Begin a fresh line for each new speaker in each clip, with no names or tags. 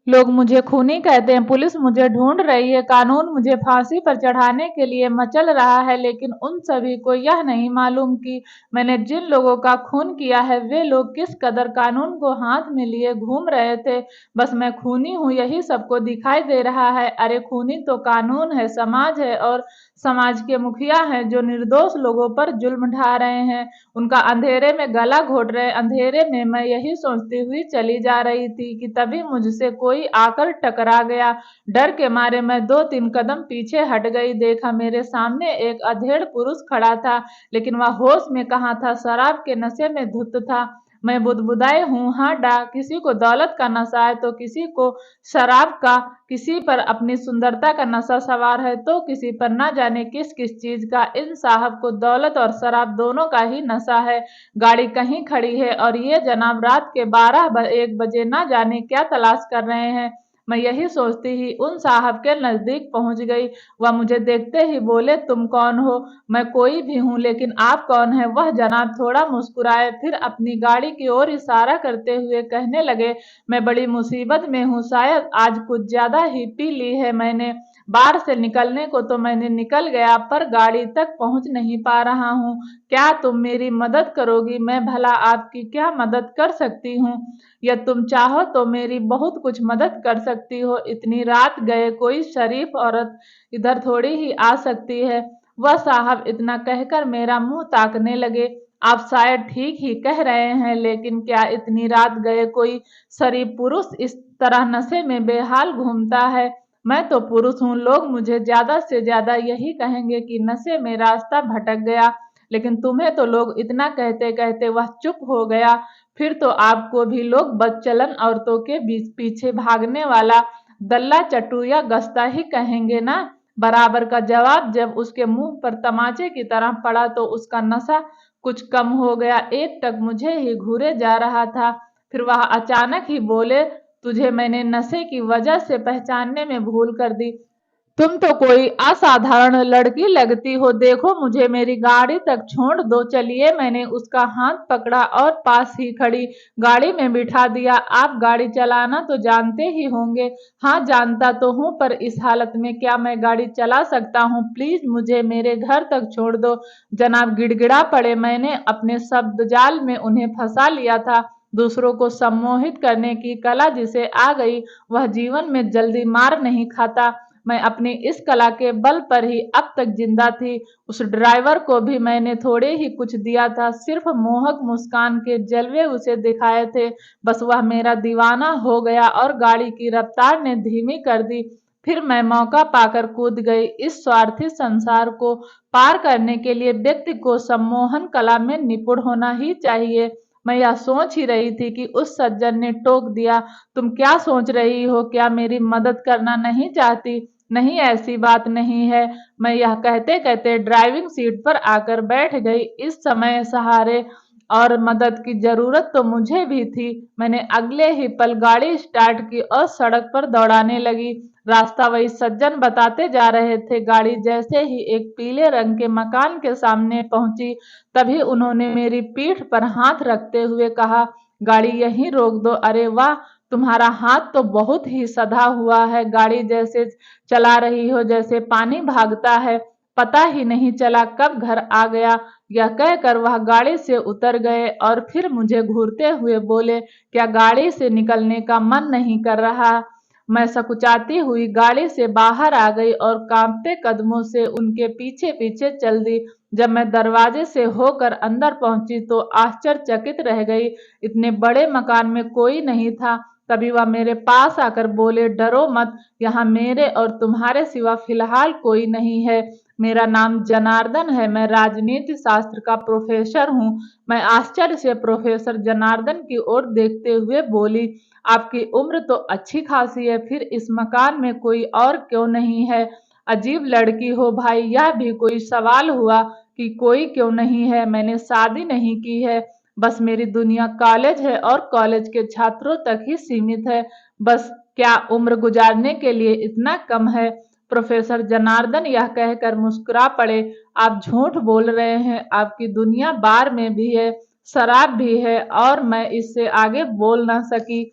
लोग मुझे खूनी कहते हैं, पुलिस मुझे ढूंढ रही है, कानून मुझे फांसी पर चढ़ाने के लिए मचल रहा है, लेकिन उन सभी को यह नहीं मालूम कि मैंने जिन लोगों का खून किया है वे लोग किस कदर कानून को हाथ में लिए घूम रहे थे। बस मैं खूनी हूँ यही सबको दिखाई दे रहा है। अरे खूनी तो कानून है, समाज है और समाज के मुखिया हैं जो निर्दोष लोगों पर जुल्म ढा रहे हैं, उनका अंधेरे में गला घोट रहे। अंधेरे में मैं यही सोचती हुई चली जा रही थी कि तभी मुझसे कोई आकर टकरा गया। डर के मारे मैं 2-3 कदम पीछे हट गई। देखा मेरे सामने एक अधेड़ पुरुष खड़ा था, लेकिन वह होश में कहाँ था, शराब के नशे में धुत था। मैं बुदबुदाई हूँ, हाँ डा, किसी को दौलत का नशा है तो किसी को शराब का, किसी पर अपनी सुंदरता का नशा सवार है तो किसी पर न जाने किस किस चीज का। इन साहब को दौलत और शराब दोनों का ही नशा है। गाड़ी कहीं खड़ी है और ये जनाब रात के 12-1 बजे न जाने क्या तलाश कर रहे हैं। मैं यही सोचती ही उन साहब के नजदीक पहुंच गई। वह मुझे देखते ही बोले, तुम कौन हो? मैं कोई भी हूँ, लेकिन आप कौन है? वह जनाब थोड़ा मुस्कुराए, फिर अपनी गाड़ी की ओर इशारा करते हुए कहने लगे, मैं बड़ी मुसीबत में हूँ, शायद आज कुछ ज्यादा ही पी ली है मैंने। बार से निकलने को तो मैंने निकल गया, पर गाड़ी तक पहुंच नहीं पा रहा हूँ। क्या तुम मेरी मदद करोगी? मैं भला आपकी क्या मदद कर सकती हूँ? या तुम चाहो तो मेरी बहुत कुछ मदद कर सकती हो। इतनी रात गए कोई शरीफ औरत इधर थोड़ी ही आ सकती है। वह साहब इतना कहकर मेरा मुंह ताकने लगे। आप शायद ठीक ही कह रहे हैं, लेकिन क्या इतनी रात गए कोई शरीफ पुरुष इस तरह नशे में बेहाल घूमता है? मैं तो पुरुष हूँ, लोग मुझे ज्यादा से ज्यादा यही कहेंगे कि नशे में रास्ता भटक गया, लेकिन तुम्हें तो लोग इतना कहते कहते वह चुप हो गया। फिर तो आपको भी लोग बदचलन औरतों के बीच पीछे भागने वाला दल्ला चट्टू या गस्ता ही कहेंगे ना? बराबर का जवाब जब उसके मुंह पर तमाचे की तरह पड़ा तो उसका नशा कुछ कम हो गया। एक टक मुझे ही घूरे जा रहा था। फिर वह अचानक ही बोले, तुझे मैंने नशे की वजह से पहचानने में भूल कर दी। तुम तो कोई असाधारण लड़की लगती हो। देखो मुझे मेरी गाड़ी तक छोड़ दो। चलिए, मैंने उसका हाथ पकड़ा और पास ही खड़ी गाड़ी में बिठा दिया। आप गाड़ी चलाना तो जानते ही होंगे। हाँ जानता तो हूँ, पर इस हालत में क्या मैं गाड़ी चला सकता हूँ? प्लीज मुझे मेरे घर तक छोड़ दो। जनाब गिड़गिड़ा पड़े। मैंने अपने शब्द जाल में उन्हें फंसा लिया था। दूसरों को सम्मोहित करने की कला जिसे आ गई वह जीवन में जल्दी मार नहीं खाता। मैं अपनी इस कला के बल पर ही अब तक जिंदा थी। उस ड्राइवर को भी मैंने थोड़े ही कुछ दिया था, सिर्फ मोहक मुस्कान के जलवे उसे दिखाए थे। बस वह मेरा दीवाना हो गया और गाड़ी की रफ्तार ने धीमी कर दी। फिर मैं मौका पाकर कूद गई। इस स्वार्थी संसार को पार करने के लिए व्यक्ति को सम्मोहन कला में निपुण होना ही चाहिए। मैं यह सोच ही रही थी कि उस सज्जन ने टोक दिया, तुम क्या सोच रही हो? क्या मेरी मदद करना नहीं चाहती? नहीं, ऐसी बात नहीं है। मैं यह कहते कहते ड्राइविंग सीट पर आकर बैठ गई। इस समय सहारे और मदद की जरूरत तो मुझे भी थी। मैंने अगले ही पल गाड़ी स्टार्ट की और सड़क पर दौड़ाने लगी। रास्ता वही सज्जन बताते जा रहे थे। गाड़ी जैसे ही एक पीले रंग के मकान के सामने पहुंची, तभी उन्होंने मेरी पीठ पर हाथ रखते हुए कहा, गाड़ी यहीं रोक दो। अरे वाह, तुम्हारा हाथ तो बहुत ही सधा हुआ है। गाड़ी जैसे चला रही हो जैसे पानी भागता है। पता ही नहीं चला कब घर आ गया। यह कहकर वह गाड़ी से उतर गए और फिर मुझे घूरते हुए बोले, क्या गाड़ी से निकलने का मन नहीं कर रहा? मैं सकुचाती हुई गाड़ी से बाहर आ गई और कांपते कदमों से उनके पीछे पीछे चल दी। जब मैं दरवाजे से होकर अंदर पहुंची तो आश्चर्यचकित रह गई। इतने बड़े मकान में कोई नहीं था। तभी वह मेरे पास आकर बोले, डरो मत, यहाँ मेरे और तुम्हारे सिवा फिलहाल कोई नहीं है। मेरा नाम जनार्दन है, मैं राजनीति शास्त्र का प्रोफेसर हूँ। मैं आश्चर्य से प्रोफेसर जनार्दन की ओर देखते हुए बोली, आपकी उम्र तो अच्छी खासी है, फिर इस मकान में कोई और क्यों नहीं है? अजीब लड़की हो भाई, यह भी कोई सवाल हुआ कि कोई क्यों नहीं है? मैंने शादी नहीं की है। बस मेरी दुनिया कॉलेज है और कॉलेज के छात्रों तक ही सीमित है। बस क्या उम्र गुजारने के लिए इतना कम है? प्रोफेसर जनार्दन यह कहकर मुस्कुरा पड़े, आप झूठ बोल रहे हैं। आपकी दुनिया बार में भी है, शराब भी है, और मैं इससे आगे बोल ना सकी।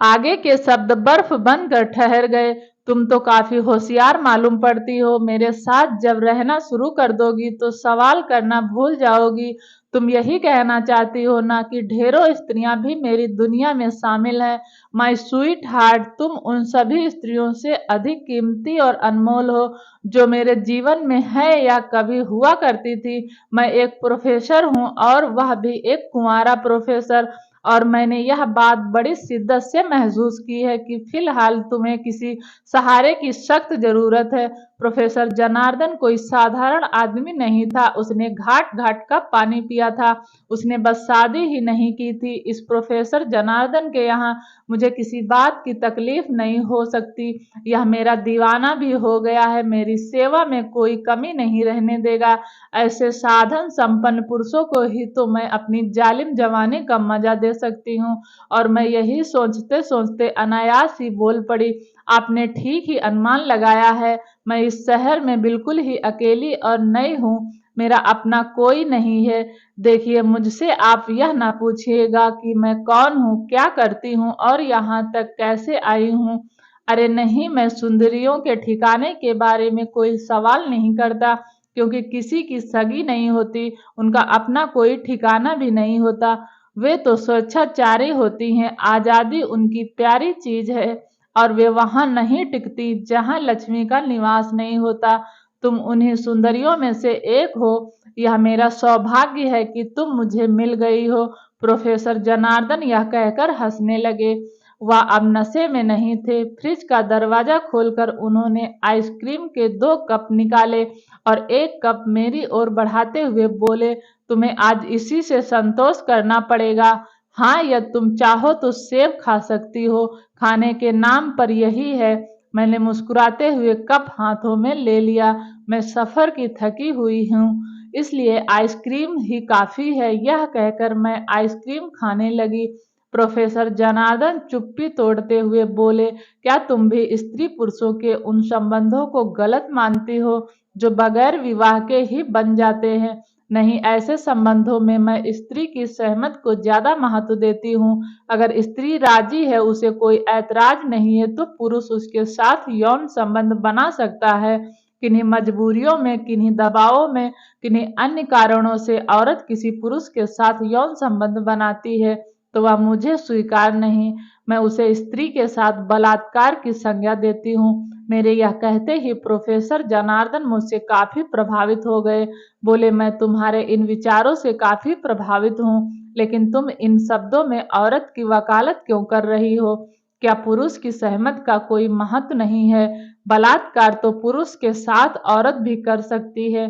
आगे के शब्द बर्फ बनकर ठहर गए। तुम तो काफी होशियार मालूम पड़ती हो। मेरे साथ जब रहना शुरू कर दोगी तो सवाल करना भूल जाओगी। तुम यही कहना चाहती हो ना कि ढेरों स्त्रियां भी मेरी दुनिया में शामिल हैं। माय स्वीट हार्ट, तुम उन सभी स्त्रियों से अधिक कीमती और अनमोल हो जो मेरे जीवन में है या कभी हुआ करती थी। मैं एक प्रोफेसर हूँ और वह भी एक कुंवारा प्रोफेसर। और मैंने यह बात बड़ी शिद्दत से महसूस की है कि फिलहाल तुम्हें किसी सहारे की सख्त जरूरत है। प्रोफेसर जनार्दन कोई साधारण आदमी नहीं था। उसने घाट घाट का पानी पिया था। उसने बस शादी ही नहीं की थी। इस प्रोफेसर जनार्दन के यहाँ मुझे किसी बात की तकलीफ नहीं हो सकती। यह मेरा दीवाना भी हो गया है। मेरी सेवा में कोई कमी नहीं रहने देगा। ऐसे साधन संपन्न पुरुषों को ही तो मैं अपनी जालिम जवानी का मजा दे सकती हूँ। और मैं यही सोचते सोचते अनायास ही बोल पड़ी, आपने ठीक ही अनुमान लगाया है। मैं इस शहर में बिल्कुल ही अकेली और नई हूँ। मेरा अपना कोई नहीं है। देखिए, मुझसे आप यह ना पूछिएगा कि मैं कौन हूँ, क्या करती हूँ और यहाँ तक कैसे आई हूँ। अरे नहीं, मैं सुंदरियों के ठिकाने के बारे में कोई सवाल नहीं करता, क्योंकि किसी की सगी नहीं होती, उनका अपना कोई ठिकाना भी नहीं होता। वे तो स्वेच्छाचारी होती हैं। आज़ादी उनकी प्यारी चीज है और वे वहां नहीं टिकती जहां लक्ष्मी का निवास नहीं होता। तुम उन्हीं सुंदरियों में से एक हो। यह मेरा सौभाग्य है कि तुम मुझे मिल गई हो। प्रोफेसर जनार्दन यह कहकर हंसने लगे। वह अब नशे में नहीं थे। फ्रिज का दरवाजा खोलकर उन्होंने आइसक्रीम के 2 कप निकाले और एक कप मेरी ओर बढ़ाते हुए बोले, तुम्हें आज इसी से संतोष करना पड़ेगा। हाँ, या तुम चाहो तो सेब खा सकती हो। खाने के नाम पर यही है। मैंने मुस्कुराते हुए कप हाथों में ले लिया। मैं सफर की थकी हुई हूँ, इसलिए आइसक्रीम ही काफी है। यह कहकर मैं आइसक्रीम खाने लगी। प्रोफेसर जनार्दन चुप्पी तोड़ते हुए बोले, क्या तुम भी स्त्री पुरुषों के उन संबंधों को गलत मानती हो जो बगैर विवाह के ही बन जाते हैं? नहीं, ऐसे संबंधों में मैं स्त्री की सहमत को ज्यादा महत्व देती हूँ। अगर स्त्री राजी है, उसे कोई ऐतराज नहीं है, तो पुरुष उसके साथ यौन संबंध बना सकता है। किन्हीं मजबूरियों में, किन्हीं दबावों में, किन्हीं अन्य कारणों से औरत किसी पुरुष के साथ यौन संबंध बनाती है तो वह मुझे स्वीकार नहीं। मैं उसे स्त्री के साथ बलात्कार की संज्ञा देती हूँ। मेरे यह कहते ही प्रोफेसर जनार्दन मुझसे काफी प्रभावित हो गए। बोले, मैं तुम्हारे इन विचारों से काफी प्रभावित हूँ, लेकिन तुम इन शब्दों में औरत की वकालत क्यों कर रही हो? क्या पुरुष की सहमत का कोई महत्व नहीं है? बलात्कार तो पुरुष के साथ औरत भी कर सकती है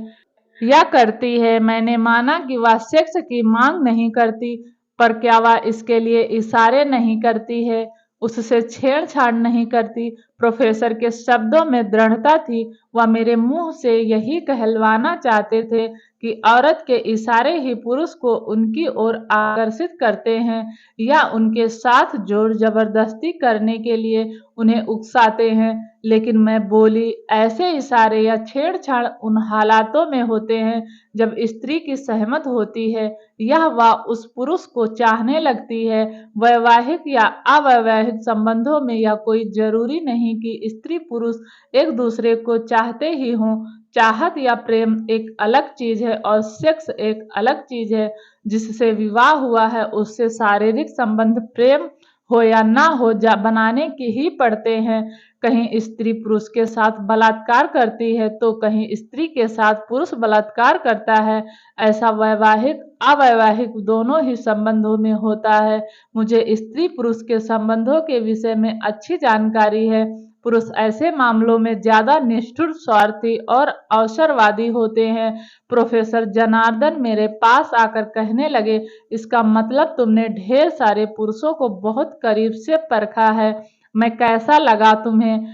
या करती है। मैंने माना कि वह सेक्स की मांग नहीं करती, पर क्या वह इसके लिए इशारे नहीं करती है, उससे छेड़छाड़ नहीं करती? प्रोफेसर के शब्दों में दृढ़ता थी। वह मेरे मुंह से यही कहलवाना चाहते थे कि औरत के इशारे ही पुरुष को उनकी ओर आकर्षित करते हैं या उनके साथ जोर जबरदस्ती करने के लिए उन्हें उकसाते हैं। लेकिन मैं बोली, ऐसे इशारे या छेड़छाड़ उन हालातों में होते हैं जब स्त्री की सहमत होती है, यह वह उस पुरुष को चाहने लगती है। वैवाहिक या अवैवाहिक संबंधों में यह कोई जरूरी नहीं कि स्त्री पुरुष एक दूसरे को चाहते ही हों। चाहत या प्रेम एक अलग चीज है और सेक्स एक अलग चीज है। जिससे विवाह हुआ है उससे शारीरिक संबंध, प्रेम हो या ना हो, जा बनाने के ही पड़ते हैं। कहीं स्त्री पुरुष के साथ बलात्कार करती है तो कहीं स्त्री के साथ पुरुष बलात्कार करता है। ऐसा वैवाहिक अवैवाहिक दोनों ही संबंधों में होता है। मुझे स्त्री पुरुष के संबंधों के विषय में अच्छी जानकारी है। पुरुष ऐसे मामलों में ज्यादा निष्ठुर, स्वार्थी और अवसरवादी होते हैं। प्रोफेसर जनार्दन मेरे पास आकर कहने लगे, इसका मतलब तुमने ढेर सारे पुरुषों को बहुत करीब से परखा है। मैं कैसा लगा तुम्हें?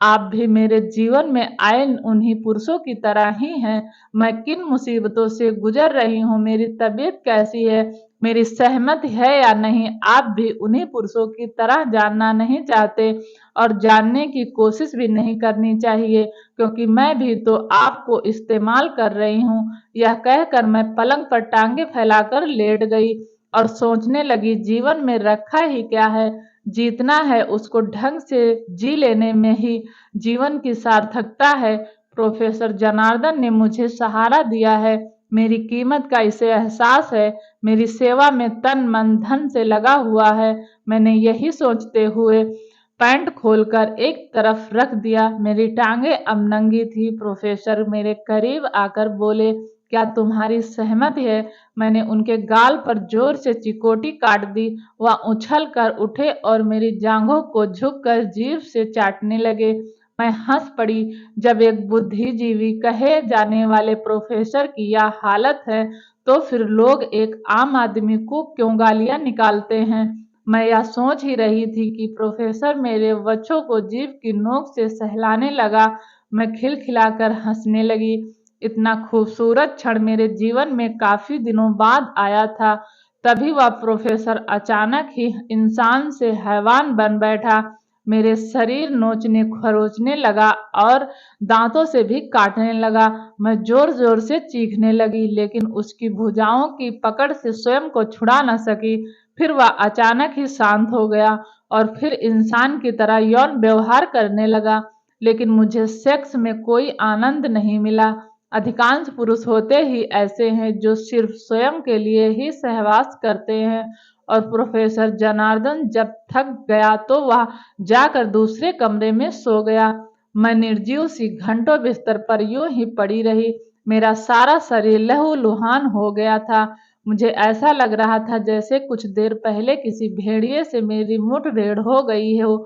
आप भी मेरे जीवन में आए उन्हीं पुरुषों की तरह ही हैं। मैं किन मुसीबतों से गुजर रही हूँ, मेरी तबीयत कैसी है, मेरी सहमत है या नहीं, आप भी उन्हीं पुरुषों की तरह जानना नहीं चाहते और जानने की कोशिश भी नहीं करनी चाहिए, क्योंकि मैं भी तो आपको इस्तेमाल कर रही हूँ। यह कहकर मैं पलंग पर टांगे फैलाकर लेट गई और सोचने लगी, जीवन में रखा ही क्या है। जीतना है उसको ढंग से जी लेने में ही जीवन की सार्थकता है। प्रोफेसर जनार्दन ने मुझे सहारा दिया है, मेरी कीमत का इसे एहसास है, मेरी सेवा में तन मन धन से लगा हुआ है। मैंने यही सोचते हुए पैंट खोलकर एक तरफ रख दिया। मेरी टांगें अब नंगी थी। प्रोफेसर मेरे करीब आकर बोले, क्या तुम्हारी सहमति है? मैंने उनके गाल पर जोर से चिकोटी काट दी। वह उछल कर उठे और मेरी जांघों को झुककर जीभ से चाटने लगे। मैं हंस पड़ी। जब एक बुद्धिजीवी कहे जाने वाले प्रोफेसर की यह हालत है, तो फिर लोग एक आम आदमी को क्यों गालियां निकालते हैं? मैं यह सोच ही रही थी कि प्रोफेसर मेरे वक्षों को जीभ की नोक से सहलाने लगा। मैं खिलखिलाकर हंसने लगी। इतना खूबसूरत क्षण मेरे जीवन में काफी दिनों बाद आया था। तभी वह प्रोफेसर अचानक ही इंसान से हैवान बन बैठा। मेरे शरीर नोचने खरोचने लगा और दांतों से भी काटने लगा। मैं जोर जोर से चीखने लगी, लेकिन उसकी भुजाओं की पकड़ से स्वयं को छुड़ा न सकी। फिर वह अचानक ही शांत हो गया और फिर इंसान की तरह यौन व्यवहार करने लगा। लेकिन मुझे सेक्स में कोई आनंद नहीं मिला। अधिकांश पुरुष होते ही ऐसे हैं जो सिर्फ स्वयं के लिए ही सहवास करते हैं। और प्रोफेसर जनार्दन जब थक गया तो वह जाकर दूसरे कमरे में सो गया। मैं निर्जीव सी घंटों बिस्तर पर यूं ही पड़ी रही। मेरा सारा शरीर लहूलुहान हो गया था। मुझे ऐसा लग रहा था जैसे कुछ देर पहले किसी भेड़िए से मेरी मुठभेड़ हो गई हो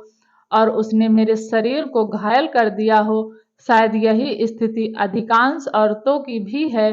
और उसने मेरे शरीर को घायल कर दिया हो। शायद यही स्थिति अधिकांश औरतों की भी है।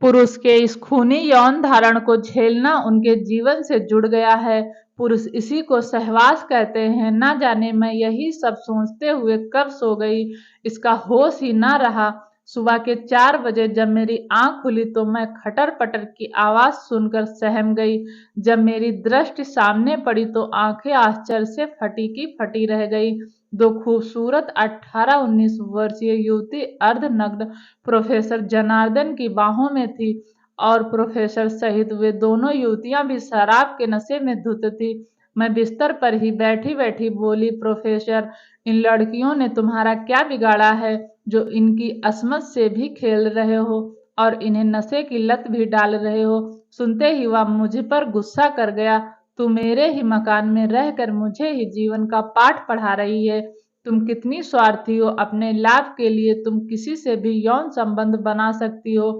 पुरुष के इस खूनी यौन धारण को झेलना उनके जीवन से जुड़ गया है। पुरुष इसी को सहवास कहते हैं। ना जाने मैं यही सब सोचते हुए कब सो गई, इसका होश ही ना रहा। सुबह के 4 बजे जब मेरी आंख खुली तो मैं खटर पटर की आवाज सुनकर सहम गई। जब मेरी दृष्टि सामने पड़ी तो आंखें आश्चर्य से फटी की फटी रह गई। दो खूबसूरत 18-19 वर्षीय युवती अर्धनग्न प्रोफेसर जनार्दन की बाहों में थी और प्रोफेसर सहित वे दोनों युवतियां भी शराब के नशे में धुत थी। मैं बिस्तर पर ही बैठी बैठी बोली, प्रोफेसर, इन लड़कियों ने तुम्हारा क्या बिगाड़ा है जो इनकी असमत से भी खेल रहे हो और इन्हें नशे की लत भी डाल रहे हो? सुनते ही वह मुझ पर गुस्सा कर गया। तू मेरे ही मकान में रहकर मुझे ही जीवन का पाठ पढ़ा रही है। तुम कितनी स्वार्थी हो। अपने लाभ के लिए तुम किसी से भी यौन संबंध बना सकती हो,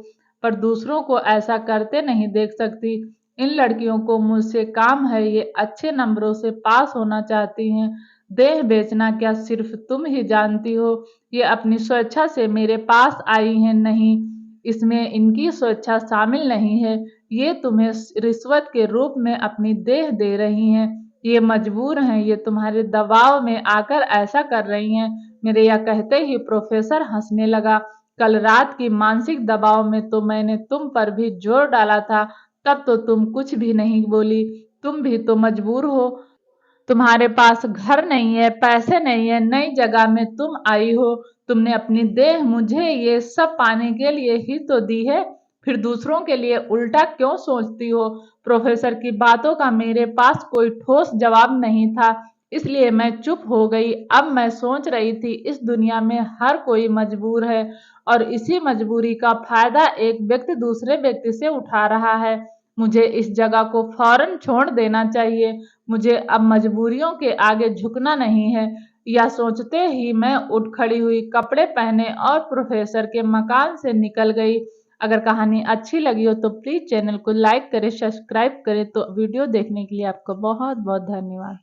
पर दूसरों को ऐसा करते नहीं देख सकती। इन लड़कियों को मुझसे काम है, ये अच्छे नंबरों से पास होना चाहती हैं। देह बेचना क्या सिर्फ तुम ही जानती हो? ये अपनी स्वेच्छा से मेरे पास आई हैं। नहीं, इसमें इनकी स्वेच्छा शामिल नहीं है। ये तुम्हें रिश्वत के रूप में अपनी देह दे रही हैं। ये मजबूर हैं, ये तुम्हारे दबाव में आकर ऐसा कर रही हैं। मेरे यह कहते ही प्रोफेसर हंसने लगा। कल रात की मानसिक दबाव में तो मैंने तुम पर भी जोर डाला था, तब तो तुम कुछ भी नहीं बोली। तुम भी तो मजबूर हो। तुम्हारे पास घर नहीं है, पैसे नहीं है, नई जगह में तुम आई हो। तुमने अपनी देह मुझे ये सब पाने के लिए ही तो दी है। फिर दूसरों के लिए उल्टा क्यों सोचती हो? प्रोफेसर की बातों का मेरे पास कोई ठोस जवाब नहीं था, इसलिए मैं चुप हो गई। अब मैं सोच रही थी, इस दुनिया में हर कोई मजबूर है और इसी मजबूरी का फायदा एक व्यक्ति दूसरे व्यक्ति से उठा रहा है। मुझे इस जगह को फौरन छोड़ देना चाहिए। मुझे अब मजबूरियों के आगे झुकना नहीं है। यह सोचते ही मैं उठ खड़ी हुई, कपड़े पहने और प्रोफेसर के मकान से निकल गई। अगर कहानी अच्छी लगी हो तो प्लीज़ चैनल को लाइक करें, सब्सक्राइब करें। तो वीडियो देखने के लिए आपका बहुत बहुत धन्यवाद।